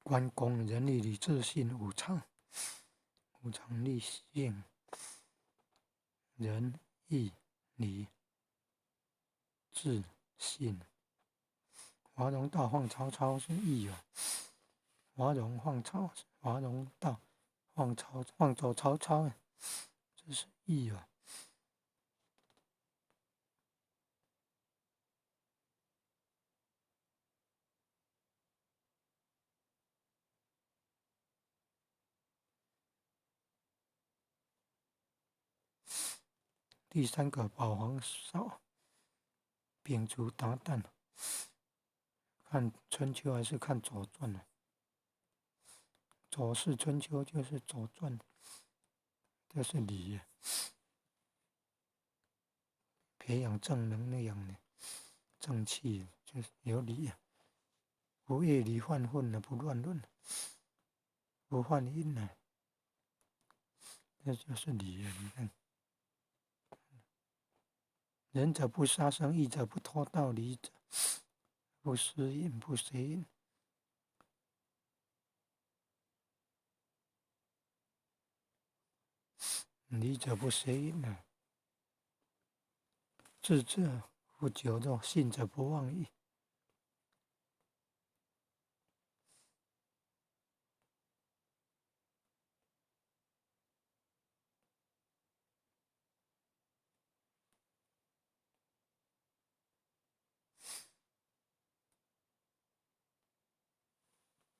关公仁义礼智信五常立性仁义礼智信。华容道放曹操是义啊，华容道放走曹操，这是义啊。第三个保皇少，秉烛达旦。看春秋还是看左传呢？左是春秋，就是左传，这是礼，培养正能量的正气，就是有礼。不夜里犯混了，不乱论，不犯淫了，这就是礼。你看，仁者不杀生，义者不偷盗，礼者不食淫，不邪淫。礼者不邪淫啊。智者不酒肉，信者不妄语。